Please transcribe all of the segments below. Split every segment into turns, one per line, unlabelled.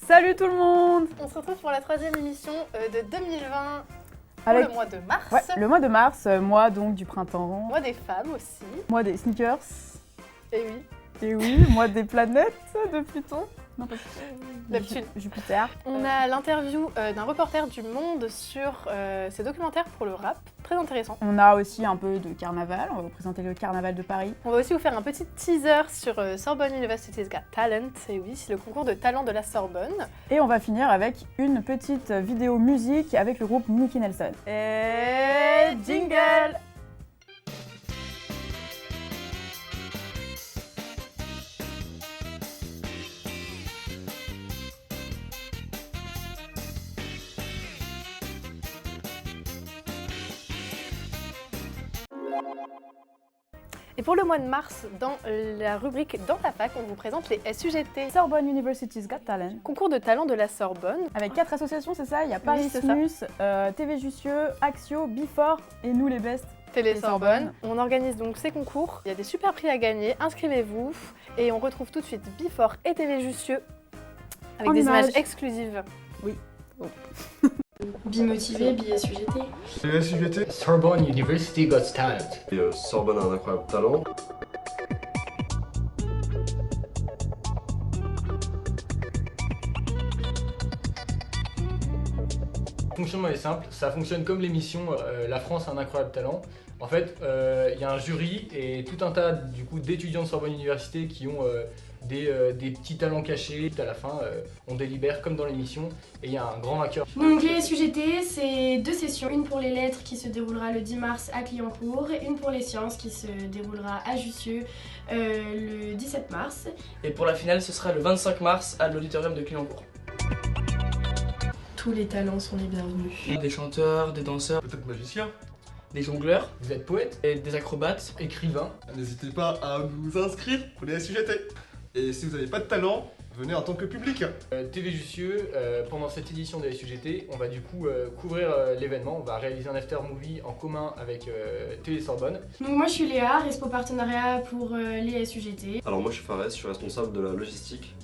Salut tout le monde!
On se retrouve pour la 3e émission de 2020 pour
Avec
le mois de mars.
ouais, le mois de mars, mois donc du printemps,
Mois des femmes aussi.
mois des sneakers,
Et oui,
et oui, mois des planètes de Pluton. Non, pas
Neptune.
Jupiter.
On a l'interview d'un reporter du Monde sur ses documentaires pour le rap. Très intéressant.
On a aussi un peu de carnaval, on va vous présenter le carnaval de Paris.
On va aussi vous faire un petit teaser sur Sorbonne University's Got Talent. Et oui, c'est le concours de talent de la Sorbonne.
Et on va finir avec une petite vidéo musique avec le groupe Nicky Nelson.
Et jingle! Et pour le mois de mars, dans la rubrique Dans la fac, on vous présente les SUGT.
Sorbonne University's Got Talent.
Concours de talent de la Sorbonne.
Avec 4 associations, c'est ça? Il y a Paris
c'est ça.
Snus, TV Jussieu, Axio, Before et nous les Best.
Télé
Télé
Sorbonne. On organise donc ces concours. Il y a des super prix à gagner. Inscrivez-vous. Et on retrouve tout de suite Before et TV Jussieu avec
En
des
images.
images exclusives.
Bimotivé, BSUGT.
Les SUGT,
Sorbonne University Got Talent.
et Sorbonne a un incroyable talent.
Le fonctionnement est simple, ça fonctionne comme l'émission La France a un incroyable talent. En fait, il y a un jury et tout un tas d'étudiants de Sorbonne Université qui ont des petits talents cachés. À la fin, on délibère comme dans l'émission et il y a un grand vainqueur.
Donc les SUGT, c'est 2 sessions. Une pour les lettres qui se déroulera le 10 mars à Clignancourt et une pour les sciences qui se déroulera à Jussieu le 17 mars.
Et pour la finale, ce sera le 25 mars à l'auditorium de Clignancourt.
Tous les talents sont les bienvenus.
Des chanteurs, des danseurs,
Peut-être magicien.
des jongleurs
Vous êtes poète,
et des acrobates.
écrivain.
N'hésitez pas à vous inscrire pour les SUGT. Et si vous n'avez pas de talent, venez en tant que public.
TV Jussieu, pendant cette édition des SUGT, on va du coup couvrir l'événement. On va réaliser un after movie en commun avec Télé Sorbonne.
Donc moi je suis Léa, Respo Partenariat pour les SUGT.
Alors moi je suis Fares, je suis responsable de la logistique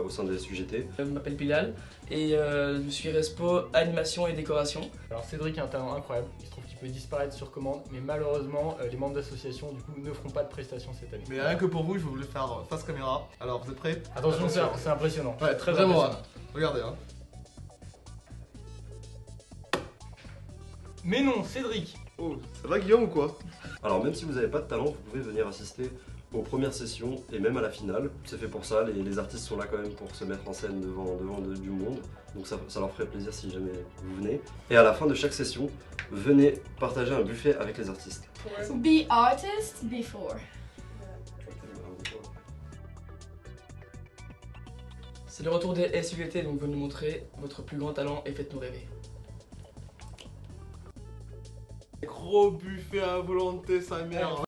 au sein des SUGT.
Je m'appelle Bilal et je suis respo animation et décoration.
Alors Cédric a un talent incroyable, il se trouve qu'il peut disparaître sur commande, mais malheureusement les membres d'association du coup ne feront pas de prestations cette année.
Mais rien que pour vous, je vais vous le faire face caméra. Alors vous êtes prêts?
Attention, c'est impressionnant.
Ouais,
très
vraiment,
impressionnant.
Regardez hein.
Mais non, Cédric.
Oh, ça va Guillaume ou quoi?
Alors même si vous n'avez pas de talent, vous pouvez venir assister aux premières sessions et même à la finale. C'est fait pour ça, les artistes sont là quand même pour se mettre en scène devant du monde. Donc ça leur ferait plaisir si jamais vous venez. Et à la fin de chaque session, venez partager un buffet avec les artistes.
Be artist before.
C'est le retour des SUGT, donc venez nous montrer votre plus grand talent et faites-nous rêver.
Gros buffet à volonté, sa mère.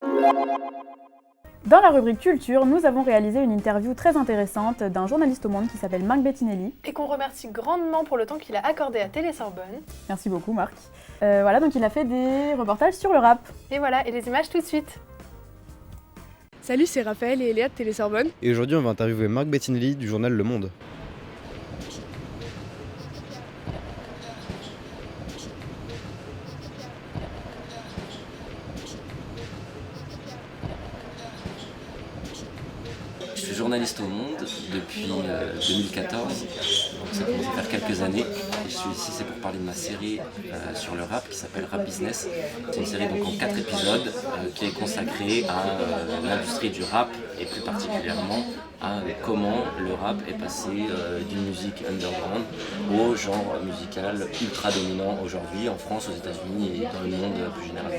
Dans la rubrique culture, nous avons réalisé une interview très intéressante d'un journaliste au Monde qui s'appelle Marc Bettinelli.
Et qu'on remercie grandement pour le temps qu'il a accordé à Télé Sorbonne.
Merci beaucoup Marc. Voilà, donc il a fait des reportages sur le rap.
Et voilà, et les images tout de suite.
Salut, c'est Raphaël et Eléa de Télé Sorbonne.
Et aujourd'hui, on va interviewer Marc Bettinelli du journal Le Monde.
Je suis journaliste au Monde depuis 2014, donc ça commence à faire quelques années. Et je suis ici, c'est pour parler de ma série sur le rap qui s'appelle Rap Business. C'est une série donc en 4 épisodes qui est consacrée à l'industrie du rap et plus particulièrement à comment le rap est passé d'une musique underground au genre musical ultra dominant aujourd'hui en France, aux États-Unis et dans le monde plus généralement.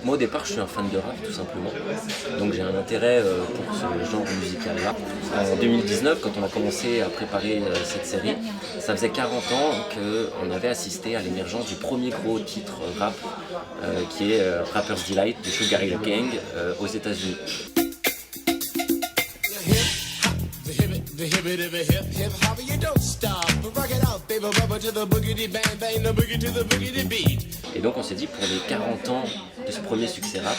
Moi au départ je suis un fan de rap tout simplement, donc j'ai un intérêt pour ce genre musical là. En 2019 quand on a commencé à préparer cette série, ça faisait 40 ans qu'on avait assisté à l'émergence du premier gros titre rap qui est Rapper's Delight de Sugar Hill Gang aux États-Unis. Et donc on s'est dit pour les 40 ans de ce premier succès rap,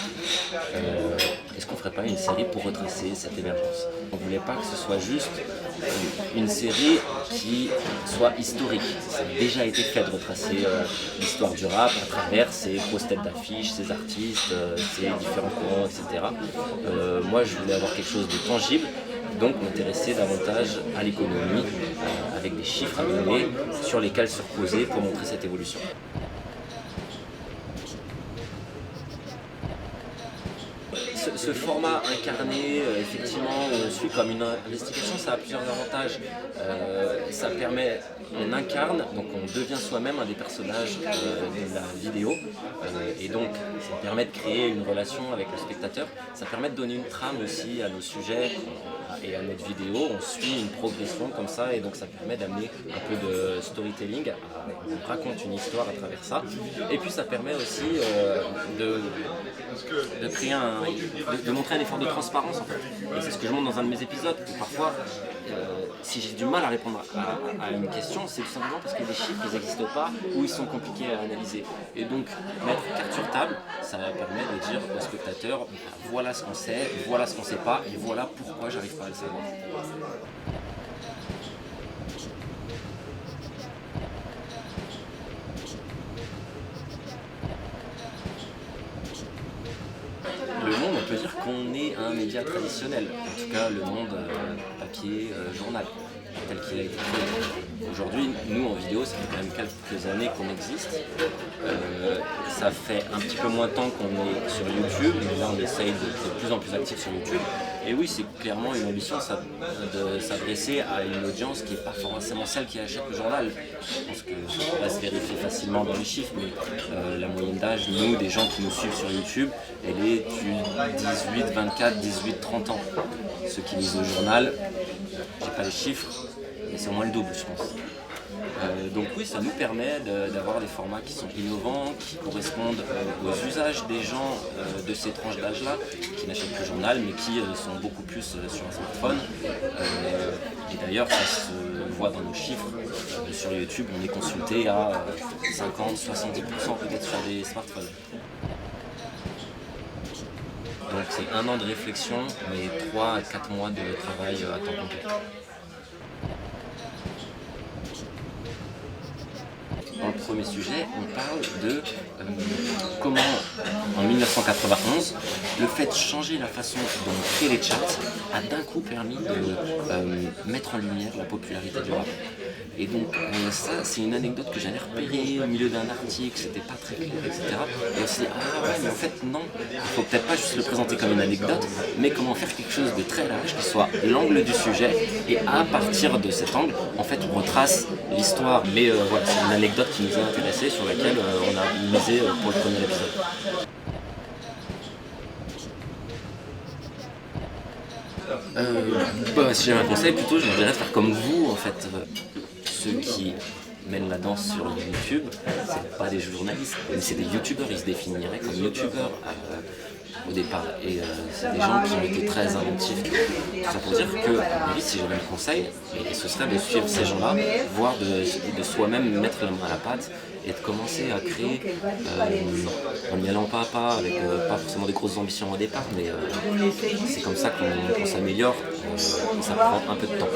est-ce est-ce qu'on ferait pas une série pour retracer cette émergence? On voulait pas que ce soit juste une série qui soit historique. Ça a déjà été fait de retracer l'histoire du rap à travers ses grosses têtes d'affiche, ses artistes, ses différents courants, etc. Moi, je voulais avoir quelque chose de tangible, donc m'intéresser davantage à l'économie, avec des chiffres à donner sur lesquels se reposer pour montrer cette évolution. Ce format incarné, effectivement, on suit comme une investigation, ça a plusieurs avantages. Ça permet, on incarne, donc on devient soi-même un des personnages de la vidéo, et donc ça permet de créer une relation avec le spectateur. Ça permet de donner une trame aussi à nos sujets et à notre vidéo. On suit une progression comme ça, et donc ça permet d'amener un peu de storytelling. On raconte une histoire à travers ça, et puis ça permet aussi de créer de montrer un effort de transparence en fait. Et c'est ce que je montre dans un de mes épisodes, où parfois, si j'ai du mal à répondre à une question, c'est tout simplement parce que les chiffres ils n'existent pas ou ils sont compliqués à analyser. Et donc mettre carte sur table, ça permet de dire au spectateur, voilà ce qu'on sait, voilà ce qu'on ne sait pas, et voilà pourquoi j'arrive pas à le savoir. Le Monde, on peut dire qu'on est un média traditionnel, en tout cas le Monde papier, journal, tel qu'il a été créé. Aujourd'hui, nous en vidéo, ça fait quand même quelques années qu'on existe. Ça fait un petit peu moins de temps qu'on est sur YouTube, mais là on essaye d'être de plus en plus actif sur YouTube. Et oui, c'est clairement une ambition de s'adresser à une audience qui n'est pas forcément celle qui achète le journal. Je pense que ça se vérifie facilement dans les chiffres, mais la moyenne d'âge, nous, des gens qui nous suivent sur YouTube, elle est du 18, 24, 18, 30 ans. Ceux qui lisent le journal, j'ai pas les chiffres, mais c'est au moins le double, je pense. Donc oui, ça nous permet d'avoir des formats qui sont innovants, qui correspondent aux usages des gens de ces tranches d'âge-là, qui n'achètent que le journal, mais qui sont beaucoup plus sur un smartphone. Et d'ailleurs, ça se voit dans nos chiffres. Sur YouTube, on est consulté à 50-70% peut-être sur des smartphones. Donc c'est 1 an de réflexion, mais 3 à 4 mois de travail à temps complet. Dans le premier sujet, on parle de comment, en 1991, le fait de changer la façon dont on crée les charts a d'un coup permis de mettre en lumière la popularité du rap. Et donc ça, c'est une anecdote que j'avais repérée au milieu d'un article, c'était pas très clair, etc. Et on s'est dit, ah ouais, mais en fait non, il faut peut-être pas juste le présenter comme une anecdote, mais comment faire quelque chose de très large qui soit l'angle du sujet, et à partir de cet angle, en fait, on retrace l'histoire. Mais voilà, c'est une anecdote qui nous a intéressés, sur laquelle on a misé pour le premier épisode. Si j'avais un conseil, plutôt, je me dirais de faire comme vous, en fait. Ceux qui mènent la danse sur YouTube, c'est pas des journalistes, mais c'est des youtubeurs, ils se définiraient comme youtubeurs au départ. Et c'est des gens qui ont été très inventifs. Tout ça pour dire que, oui, si j'avais un conseil, ce serait de suivre ces gens-là, voire de soi-même mettre la main à la pâte et de commencer à créer en y allant pas à pas, avec pas forcément des grosses ambitions au départ, mais c'est comme ça qu'on s'améliore. Ça prend un peu de temps.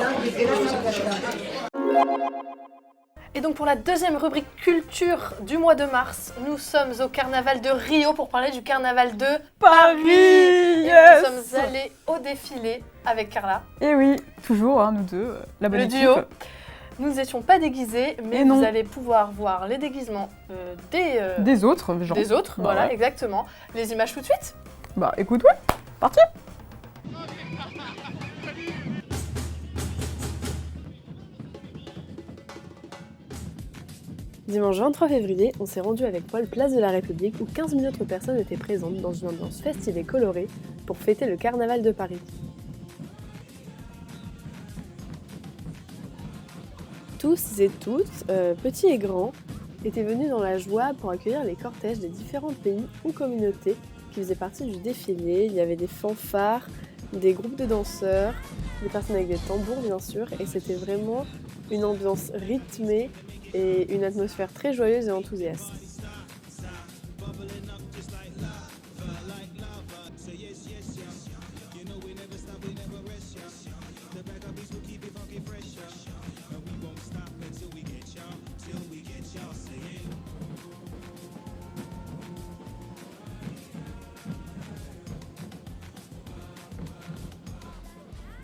Et donc pour la deuxième rubrique culture du mois de mars, nous sommes au carnaval de Rio pour parler du carnaval de Paris.
Yes.
Et nous sommes allés au défilé avec Carla.
Et oui, toujours, hein, nous deux, la bonne
le
équipe.
duo. Nous n'étions pas déguisés, mais vous allez pouvoir voir les déguisements
des autres gens.
Des autres,
bah
voilà,
ouais.
exactement. Les images tout de suite.
Bah écoute, ouais, parti.
Dimanche 23 février, on s'est rendu avec Paul place de la République où 15 000 autres personnes étaient présentes dans une ambiance festive et colorée pour fêter le carnaval de Paris. Tous et toutes, petits et grands, étaient venus dans la joie pour accueillir les cortèges des différents pays ou communautés qui faisaient partie du défilé. Il y avait des fanfares, des groupes de danseurs, des personnes avec des tambours bien sûr, et c'était vraiment une ambiance rythmée et une atmosphère très joyeuse et enthousiaste.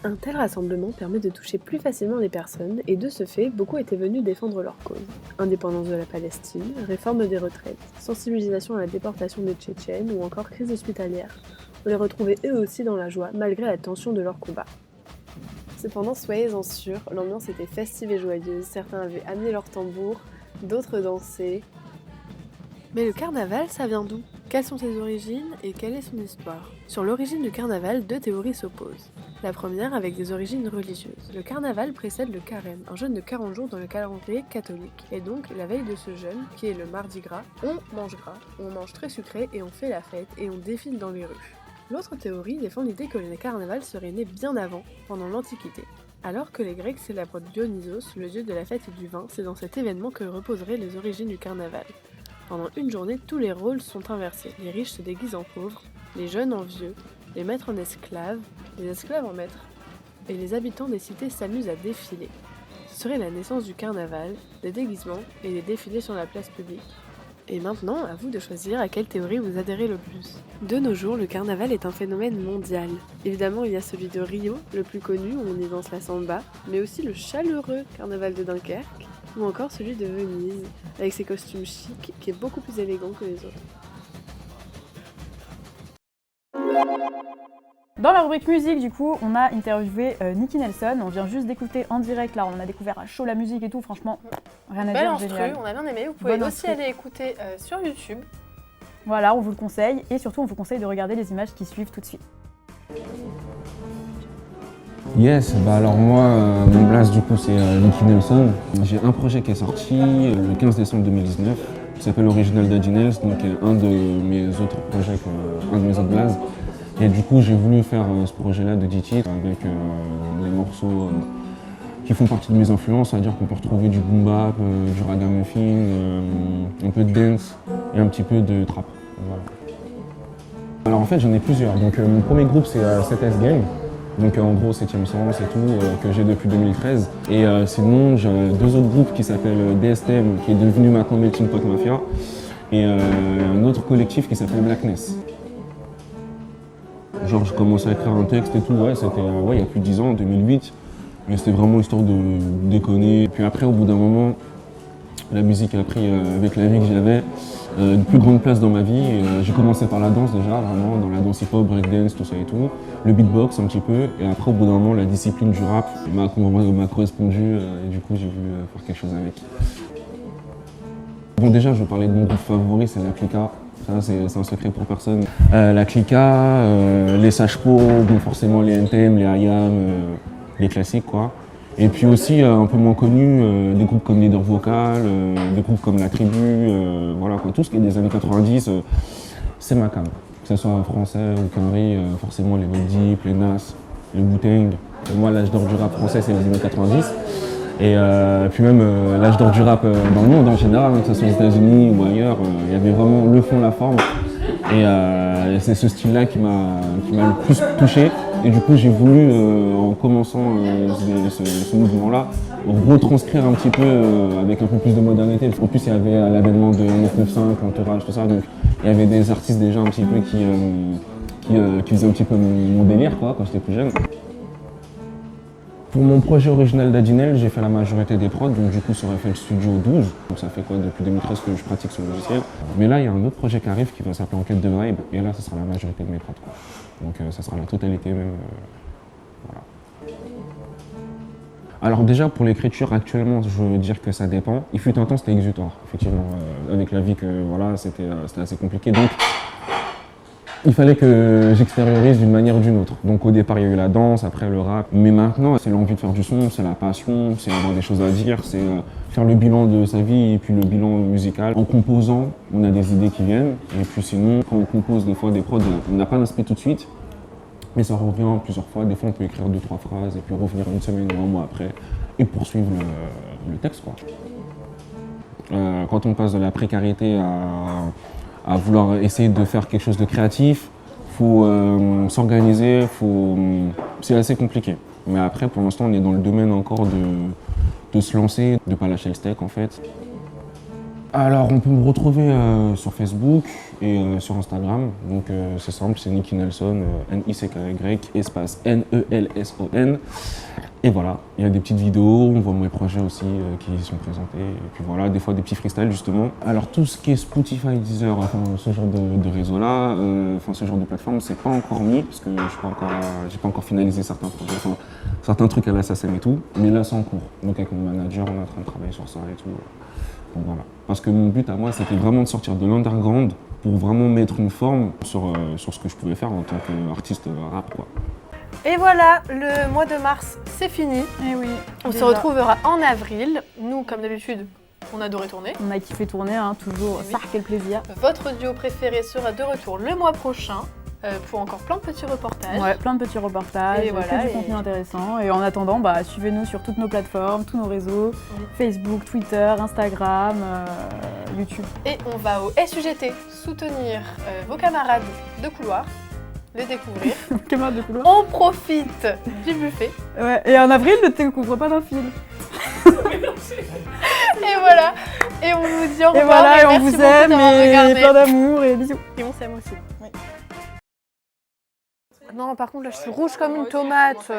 Un tel rassemblement permet de toucher plus facilement les personnes et de ce fait, beaucoup étaient venus défendre leur cause. Indépendance de la Palestine, réforme des retraites, sensibilisation à la déportation des Tchétchènes ou encore crise hospitalière. On les retrouvait eux aussi dans la joie malgré la tension de leur combat. Cependant, soyez-en sûrs, l'ambiance était festive et joyeuse, certains avaient amené leurs tambours, d'autres dansaient. Mais le carnaval, ça vient d'où ? Quelles sont ses origines et quelle est son histoire ? Sur l'origine du carnaval, deux théories s'opposent. La première avec des origines religieuses. Le carnaval précède le carême, un jeûne de 40 jours dans le calendrier catholique. Et donc, la veille de ce jeûne, qui est le mardi gras, on mange gras, on mange très sucré et on fait la fête et on défile dans les rues. L'autre théorie défend l'idée que le carnaval serait né bien avant, pendant l'Antiquité. Alors que les Grecs célèbrent Dionysos, le dieu de la fête et du vin, c'est dans cet événement que reposeraient les origines du carnaval. Pendant une journée, tous les rôles sont inversés. Les riches se déguisent en pauvres, les jeunes en vieux, les maîtres en esclaves, les esclaves en maîtres, et les habitants des cités s'amusent à défiler. Ce serait la naissance du carnaval, des déguisements et des défilés sur la place publique. Et maintenant, à vous de choisir à quelle théorie vous adhérez le plus. De nos jours, le carnaval est un phénomène mondial. Évidemment, il y a celui de Rio, le plus connu, où on y danse la samba, mais aussi le chaleureux carnaval de Dunkerque, ou encore celui de Venise, avec ses costumes chics, qui est beaucoup plus élégant que les autres.
Dans la rubrique musique, du coup, on a interviewé Nicky Nelson. On vient juste d'écouter en direct, là, on a découvert à chaud la musique et tout, franchement, rien à
Belle
dire,
instru,
génial.
on a bien aimé. Vous pouvez
Bonne
aussi
instru.
aller écouter sur YouTube.
Voilà, on vous le conseille, et surtout, on vous conseille de regarder les images qui suivent tout de suite.
Yes, bah alors moi, mon blast du coup c'est Nicky Nelson. J'ai un projet qui est sorti le 15 décembre 2019, qui s'appelle Original Daddy Nels, donc un de mes autres projets, un de mes autres blasts. Et du coup j'ai voulu faire ce projet-là de 10 titres avec des morceaux qui font partie de mes influences, c'est-à-dire qu'on peut retrouver du boom bap, du ragamuffin, un peu de dance et un petit peu de trap. Voilà. Alors en fait j'en ai plusieurs, donc mon premier groupe c'est 7S Gang. Donc en gros 7ème Sens et tout, que j'ai depuis 2013. Et sinon j'ai deux autres groupes qui s'appellent DSTM, qui est devenu maintenant Melting Pot Mafia, et un autre collectif qui s'appelle Blackness. Genre je commençais à écrire un texte et tout, ouais, c'était il y a plus de 10 ans, en 2008. Mais c'était vraiment histoire de déconner. Et puis après au bout d'un moment, la musique a pris, avec la vie que j'avais, une plus grande place dans ma vie. J'ai commencé par la danse déjà, vraiment, dans la danse hip-hop, breakdance, tout ça et tout. Le beatbox un petit peu. Et après, au bout d'un moment, la discipline du rap m'a correspondu. Et du coup, j'ai voulu faire quelque chose avec. Bon, déjà, je vais parler de mon groupe favori, c'est la Clica. Ça, c'est un secret pour personne. La Clica, les Sage-Po, bon, forcément les NTM, les IAM, les classiques, quoi. Et puis aussi, un peu moins connus, des groupes comme Leader Vocal, des groupes comme La Tribu, voilà quoi, tout ce qui est des années 90, c'est ma cam. Que ce soit français ou conneries, forcément les Mobb Deep, les Nas, les Wu-Tang. Moi, l'âge d'or du rap français, c'est les années 90. Et puis même l'âge d'or du rap dans le monde en général, que ce soit aux États-Unis ou ailleurs, il y avait vraiment le fond, la forme. Et c'est ce style-là qui m'a le plus touché. Et du coup, j'ai voulu, en commençant ce mouvement-là, retranscrire un petit peu avec un peu plus de modernité. En plus, il y avait l'avènement de 995, l'entourage, tout ça. Donc, il y avait des artistes déjà un petit peu qui faisaient un petit peu mon délire, quoi, quand j'étais plus jeune. Pour mon projet original d'Adinel, j'ai fait la majorité des prods, donc du coup sur FL Studio 12. Donc ça fait quoi depuis 2013 que je pratique ce logiciel. Mais là, il y a un autre projet qui arrive qui va s'appeler Enquête de Vibe, et là, ça sera la majorité de mes prods, quoi. Donc ça sera la totalité même. Voilà. Alors déjà, pour l'écriture, actuellement, je veux dire que ça dépend. Il fut un temps, c'était exutoire, effectivement. Avec la vie que, voilà, c'était assez compliqué. Donc, il fallait que j'extériorise d'une manière ou d'une autre. Donc au départ, il y a eu la danse, après le rap. Mais maintenant, c'est l'envie de faire du son, c'est la passion, c'est avoir des choses à dire, c'est faire le bilan de sa vie et puis le bilan musical. En composant, on a des idées qui viennent. Et puis sinon, quand on compose des fois des prods, on n'a pas l'inspect tout de suite. Mais ça revient plusieurs fois. Des fois, on peut écrire 2-3 phrases et puis revenir une semaine ou un mois après et poursuivre le texte, quoi. Quand on passe de la précarité à vouloir essayer de faire quelque chose de créatif, faut s'organiser, c'est assez compliqué. Mais après, pour l'instant, on est dans le domaine encore de se lancer, de ne pas lâcher le steak en fait. Alors, on peut me retrouver sur Facebook et sur Instagram. Donc, c'est simple, c'est Nicky Nelson, N-I-C-K-Y, espace N-E-L-S-O-N. Et voilà, il y a des petites vidéos, on voit mes projets aussi qui sont présentés. Et puis voilà, des fois des petits freestyles justement. Alors, tout ce qui est Spotify, Deezer, enfin, ce genre de réseau-là, enfin, ce genre de plateforme, c'est pas encore mis parce que j'ai pas encore finalisé certains projets, enfin, certains trucs à la SACEM et tout. Mais là, c'est en cours. Donc, avec mon manager, on est en train de travailler sur ça et tout. Donc voilà. Parce que mon but à moi, c'était vraiment de sortir de l'underground pour vraiment mettre une forme sur ce que je pouvais faire en tant qu'artiste rap, quoi.
Et voilà, le mois de mars, c'est fini.
Et oui.
On se retrouvera en avril. Nous, comme d'habitude, on adorait tourner.
On a kiffé tourner, hein, toujours.
Oui.
Ça, quel plaisir.
Votre duo préféré sera de retour le mois prochain pour encore plein de petits reportages.
Ouais, plein de petits reportages,
Et voilà,
que du
et-
contenu intéressant. Et en attendant, bah, suivez-nous sur toutes nos plateformes, tous nos réseaux, Facebook, Twitter, Instagram, YouTube.
Et on va au SUGT soutenir vos camarades de couloir, les découvrir.
Camarades de couloir.
On profite du buffet.
Ouais, et en avril, ne te couvre pas d'un fil.
Et voilà. Et on vous dit au revoir.
Et voilà, et on
merci
vous
beaucoup
aime,
d'avoir
et
regardé.
plein d'amour, et bisous.
Et on s'aime aussi. Oui. Non, par contre, là, je suis rouge comme une tomate.